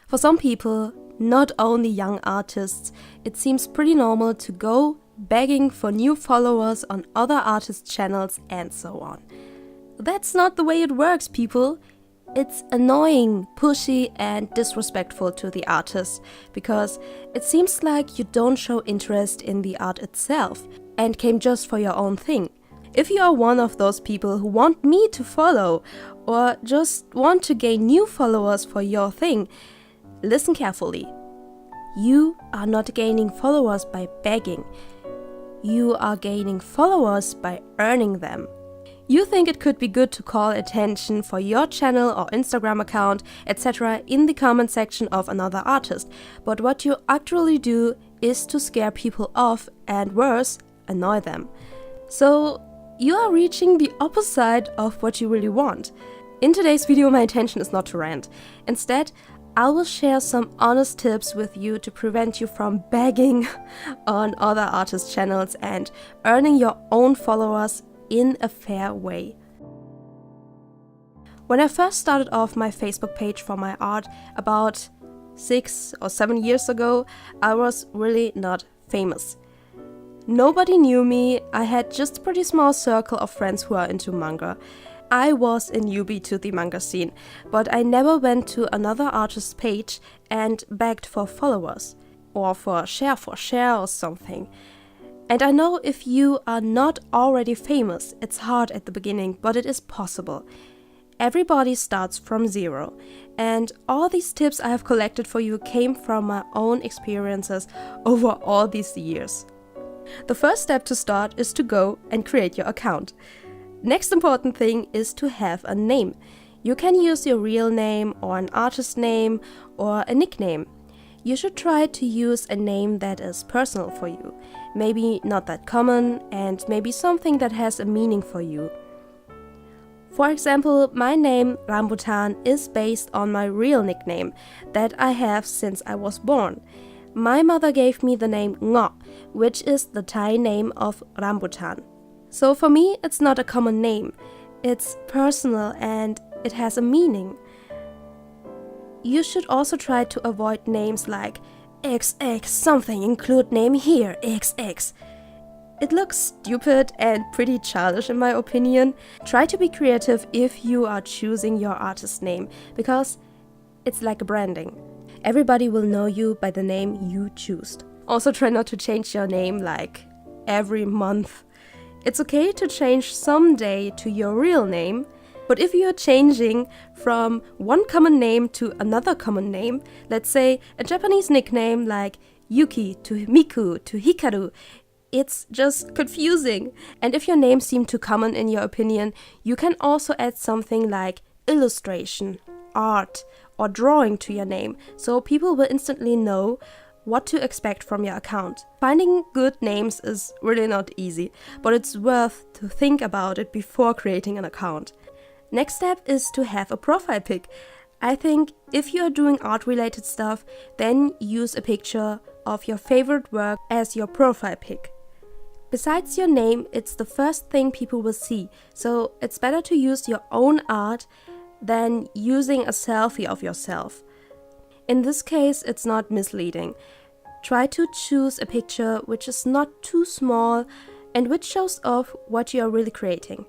For some people, not only young artists, it seems pretty normal to go begging for new followers on other artists' channels and so on. That's not the way it works, people. It's annoying, pushy, and disrespectful to the artist because it seems like you don't show interest in the art itself and came just for your own thing. If you are one of those people who want me to follow or just want to gain new followers for your thing, listen carefully. You are not gaining followers by begging. You are gaining followers by earning them. You think it could be good to call attention for your channel or Instagram account, etc. in the comment section of another artist, but what you actually do is to scare people off and worse, annoy them. So you are reaching the opposite of what you really want. In today's video, my intention is not to rant. Instead, I will share some honest tips with you to prevent you from begging on other artists' channels and earning your own followers in a fair way. When I first started off my Facebook page for my art about 6 or 7 years ago, I was really not famous. Nobody knew me. I had just a pretty small circle of friends who are into manga. I was a newbie to the manga scene, but I never went to another artist's page and begged for followers or for share or something. And I know if you are not already famous, it's hard at the beginning, but it is possible. Everybody starts from zero, and all these tips I have collected for you came from my own experiences over all these years. The first step to start is to go and create your account. Next important thing is to have a name. You can use your real name or an artist name or a nickname. You should try to use a name that is personal for you, maybe not that common, and maybe something that has a meaning for you. For example, my name Rambutan is based on my real nickname that I have since I was born. My mother gave me the name Ngo, which is the Thai name of Rambutan. So for me, it's not a common name. It's personal and it has a meaning. You should also try to avoid names like XX something, include name here, XX. It looks stupid and pretty childish in my opinion. Try to be creative if you are choosing your artist name, because it's like a branding. Everybody will know you by the name you choose. Also try not to change your name like every month. It's okay to change someday to your real name, but if you're changing from one common name to another common name, let's say a Japanese nickname like Yuki to Miku to Hikaru, it's just confusing. And if your name seemed too common in your opinion, you can also add something like illustration, art, or drawing to your name, so people will instantly know what to expect from your account. Finding good names is really not easy, but it's worth to think about it before creating an account. Next step is to have a profile pic. I think if you are doing art-related stuff, then use a picture of your favorite work as your profile pic. Besides your name, it's the first thing people will see, so it's better to use your own art than using a selfie of yourself. In this case, it's not misleading. Try to choose a picture which is not too small and which shows off what you are really creating.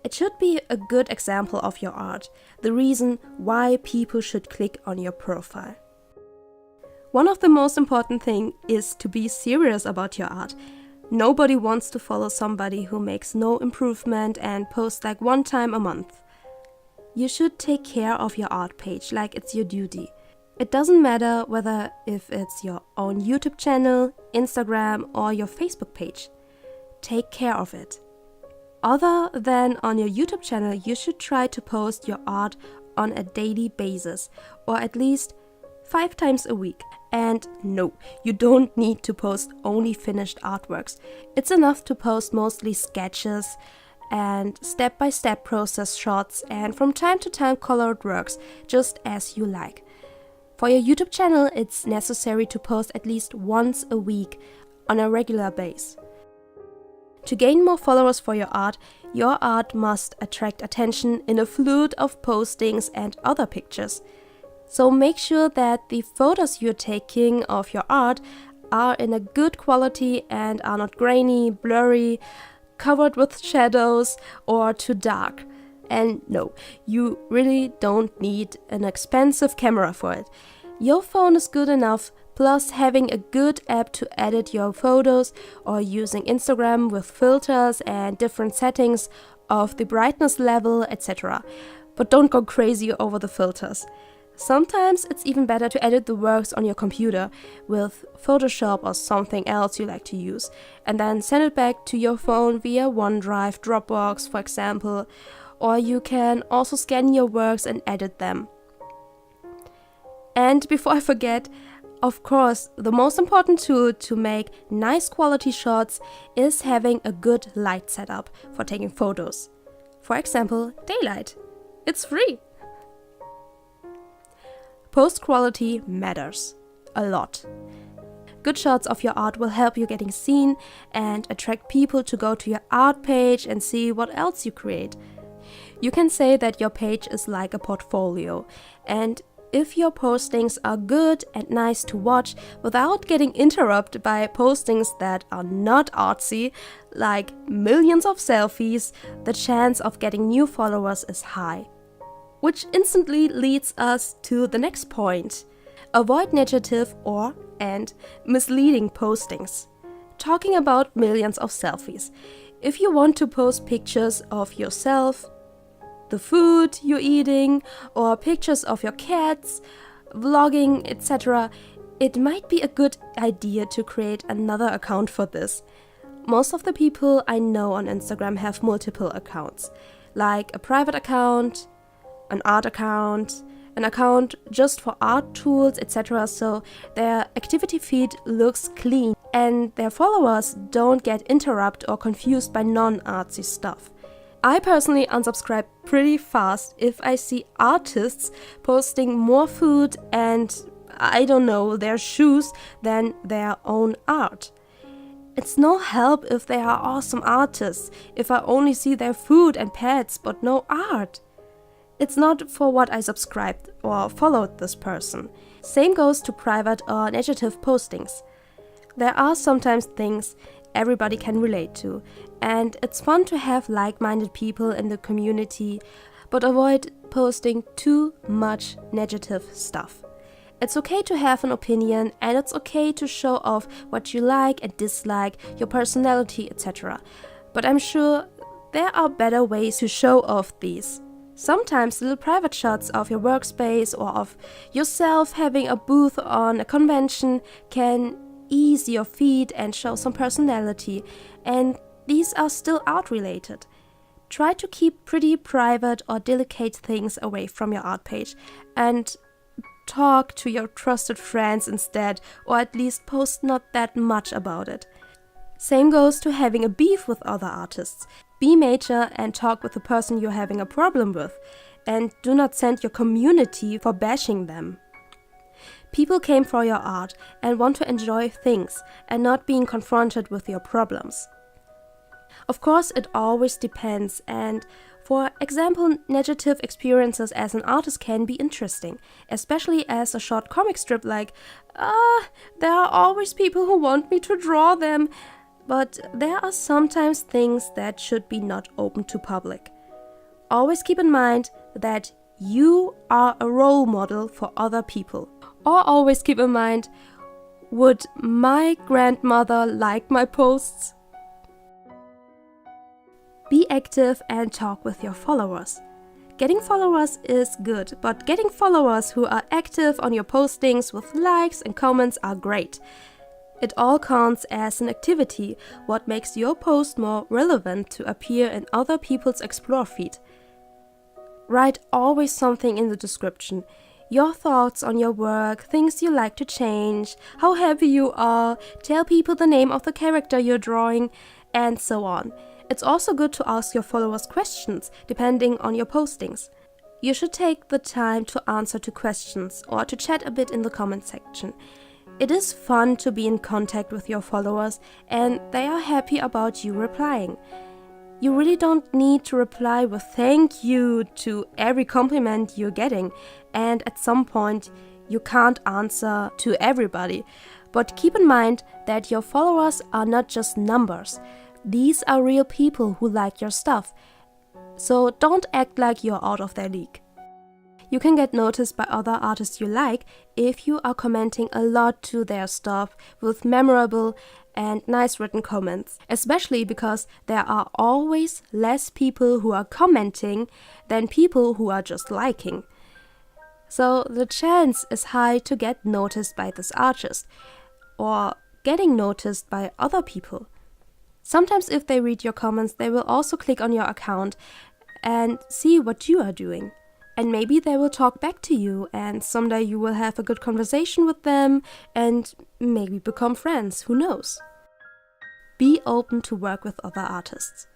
It should be a good example of your art, the reason why people should click on your profile. One of the most important things is to be serious about your art. Nobody wants to follow somebody who makes no improvement and posts like one time a month. You should take care of your art page like it's your duty. It doesn't matter whether if it's your own YouTube channel, Instagram, or your Facebook page. Take care of it. Other than on your YouTube channel, you should try to post your art on a daily basis, or at least 5 times a week. And no, you don't need to post only finished artworks. It's enough to post mostly sketches and step-by-step process shots and from time to time colored works, just as you like. For your YouTube channel, it's necessary to post at least once a week on a regular basis. To gain more followers for your art must attract attention in a flood of postings and other pictures. So make sure that the photos you're taking of your art are in a good quality and are not grainy, blurry, covered with shadows, or too dark. And no, you really don't need an expensive camera for it. Your phone is good enough, plus having a good app to edit your photos, or using Instagram with filters and different settings of the brightness level, etc. But don't go crazy over the filters. Sometimes it's even better to edit the works on your computer with Photoshop or something else you like to use, and then send it back to your phone via OneDrive, Dropbox, for example, or you can also scan your works and edit them. And before I forget, of course, the most important tool to make nice quality shots is having a good light setup for taking photos. For example, daylight. It's free. Post quality matters a lot. Good shots of your art will help you getting seen and attract people to go to your art page and see what else you create. You can say that your page is like a portfolio, and if your postings are good and nice to watch without getting interrupted by postings that are not artsy, like millions of selfies, the chance of getting new followers is high. Which instantly leads us to the next point. Avoid negative and misleading postings. Talking about millions of selfies. If you want to post pictures of yourself, the food you're eating, or pictures of your cats, vlogging, etc., it might be a good idea to create another account for this. Most of the people I know on Instagram have multiple accounts, like a private account, an art account, an account just for art tools, etc. So their activity feed looks clean and their followers don't get interrupted or confused by non-artsy stuff. I personally unsubscribe pretty fast if I see artists posting more food and, I don't know, their shoes than their own art. It's no help if they are awesome artists if I only see their food and pets but no art. It's not for what I subscribed or followed this person. Same goes to private or negative postings. There are sometimes things everybody can relate to, and it's fun to have like-minded people in the community, but avoid posting too much negative stuff. It's okay to have an opinion, and it's okay to show off what you like and dislike, your personality, etc. But I'm sure there are better ways to show off these. Sometimes little private shots of your workspace or of yourself having a booth on a convention can ease your feed and show some personality, and these are still art related. Try to keep pretty private or delicate things away from your art page and talk to your trusted friends instead, or at least post not that much about it. Same goes to having a beef with other artists. Be mature and talk with the person you're having a problem with, and do not send your community for bashing them. People came for your art and want to enjoy things and not being confronted with your problems. Of course, it always depends, and for example, negative experiences as an artist can be interesting, especially as a short comic strip like, there are always people who want me to draw them. But there are sometimes things that should be not open to public. Always keep in mind that you are a role model for other people. Or always keep in mind, would my grandmother like my posts? Be active and talk with your followers. Getting followers is good, but getting followers who are active on your postings with likes and comments are great. It all counts as an activity, what makes your post more relevant to appear in other people's Explore feed. Write always something in the description. Your thoughts on your work, things you like to change, how happy you are, tell people the name of the character you're drawing, and so on. It's also good to ask your followers questions, depending on your postings. You should take the time to answer to questions or to chat a bit in the comment section. It is fun to be in contact with your followers, and they are happy about you replying. You really don't need to reply with thank you to every compliment you're getting, and at some point you can't answer to everybody. But keep in mind that your followers are not just numbers. These are real people who like your stuff. So don't act like you're out of their league. You can get noticed by other artists you like if you are commenting a lot to their stuff with memorable and nice written comments, especially because there are always less people who are commenting than people who are just liking. So the chance is high to get noticed by this artist, or getting noticed by other people. Sometimes if they read your comments, they will also click on your account and see what you are doing. And maybe they will talk back to you, and someday you will have a good conversation with them and maybe become friends, who knows? Be open to work with other artists.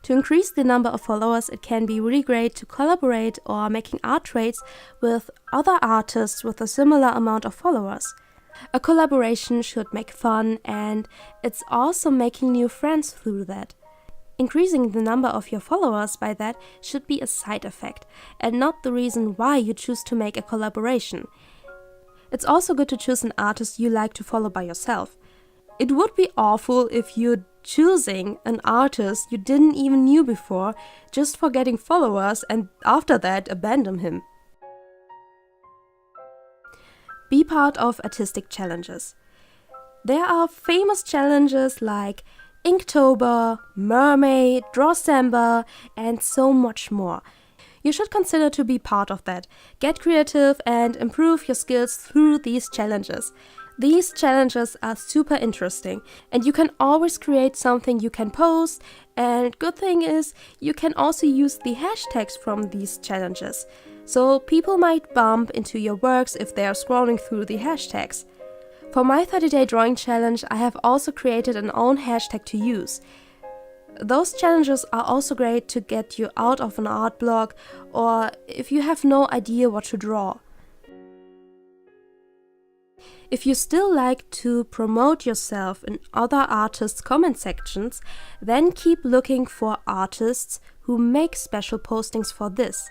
To increase the number of followers, it can be really great to collaborate or making art trades with other artists with a similar amount of followers. A collaboration should make fun, and it's also making new friends through that. Increasing the number of your followers by that should be a side effect, and not the reason why you choose to make a collaboration. It's also good to choose an artist you like to follow by yourself. It would be awful if you're choosing an artist you didn't even knew before just for getting followers and after that abandon him. Be part of artistic challenges. There are famous challenges like Inktober, Mermaid, Drawstember, and so much more. You should consider to be part of that. Get creative and improve your skills through these challenges. These challenges are super interesting, and you can always create something you can post, and good thing is you can also use the hashtags from these challenges. So people might bump into your works if they are scrolling through the hashtags. For my 30-day drawing challenge, I have also created an own hashtag to use. Those challenges are also great to get you out of an art block, or if you have no idea what to draw. If you still like to promote yourself in other artists' comment sections, then keep looking for artists who make special postings for this.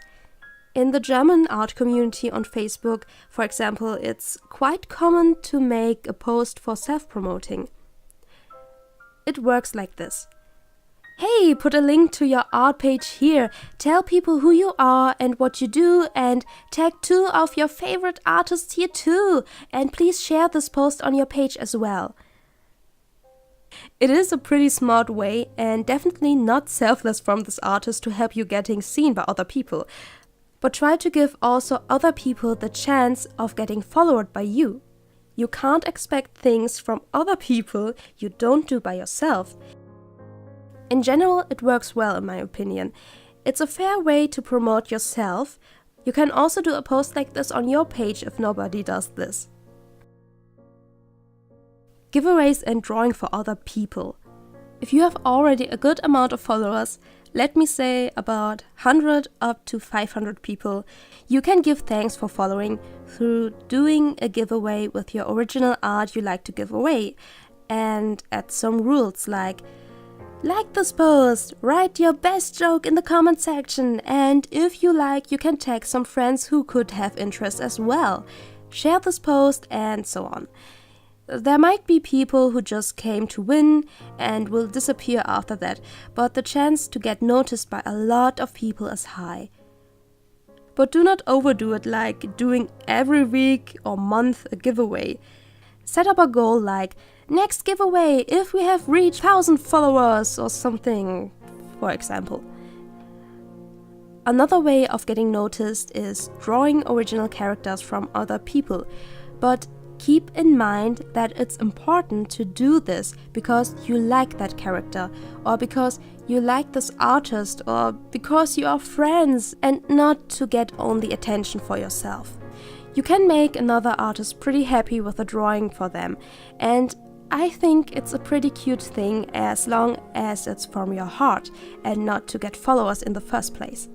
In the German art community on Facebook, for example, it's quite common to make a post for self-promoting. It works like this. Hey, put a link to your art page here, tell people who you are and what you do, and tag 2 of your favorite artists here too, and please share this post on your page as well. It is a pretty smart way and definitely not selfless from this artist to help you getting seen by other people. But try to give also other people the chance of getting followed by you. You can't expect things from other people you don't do by yourself. In general, it works well in my opinion. It's a fair way to promote yourself. You can also do a post like this on your page if nobody does this. Giveaways and drawing for other people. If you have already a good amount of followers, let me say about 100 up to 500 people, you can give thanks for following through doing a giveaway with your original art you like to give away, and add some rules like this post, write your best joke in the comment section, and if you like, you can tag some friends who could have interest as well. Share this post and so on. There might be people who just came to win and will disappear after that, but the chance to get noticed by a lot of people is high. But do not overdo it like doing every week or month a giveaway. Set up a goal like, next giveaway if we have reached 1,000 followers or something, for example. Another way of getting noticed is drawing original characters from other people, but keep in mind that it's important to do this because you like that character, or because you like this artist, or because you are friends, and not to get only attention for yourself. You can make another artist pretty happy with a drawing for them, and I think it's a pretty cute thing as long as it's from your heart and not to get followers in the first place.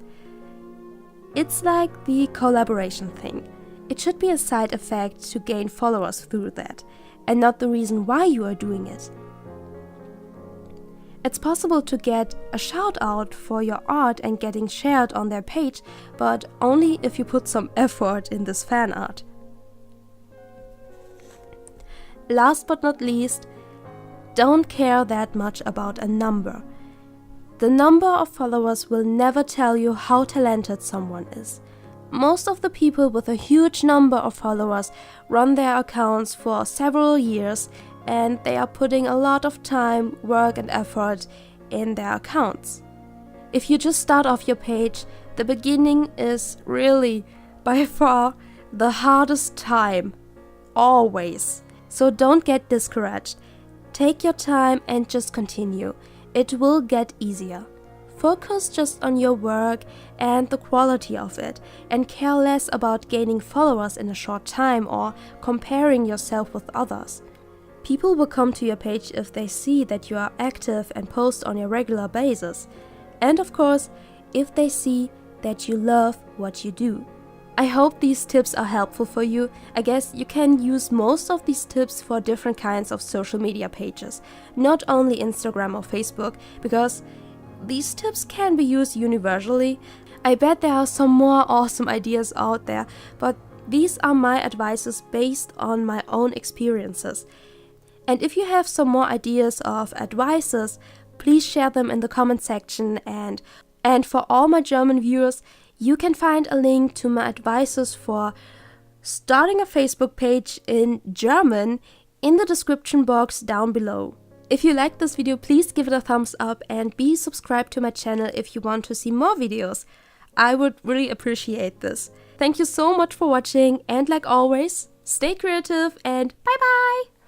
It's like the collaboration thing. It should be a side effect to gain followers through that, and not the reason why you are doing it. It's possible to get a shout out for your art and getting shared on their page, but only if you put some effort in this fan art. Last but not least, don't care that much about a number. The number of followers will never tell you how talented someone is. Most of the people with a huge number of followers run their accounts for several years, and they are putting a lot of time, work and effort in their accounts. If you just start off your page, the beginning is really by far the hardest time, always. So don't get discouraged. Take your time and just continue. It will get easier. Focus just on your work and the quality of it, and care less about gaining followers in a short time or comparing yourself with others. People will come to your page if they see that you are active and post on a regular basis. And of course, if they see that you love what you do. I hope these tips are helpful for you. I guess you can use most of these tips for different kinds of social media pages, not only Instagram or Facebook, because these tips can be used universally. I bet there are some more awesome ideas out there, but these are my advices based on my own experiences. And if you have some more ideas of advices, please share them in the comment section, and for all my German viewers, you can find a link to my advices for starting a Facebook page in German in the description box down below. If you liked this video, please give it a thumbs up and be subscribed to my channel if you want to see more videos. I would really appreciate this. Thank you so much for watching, and like always, stay creative and bye bye!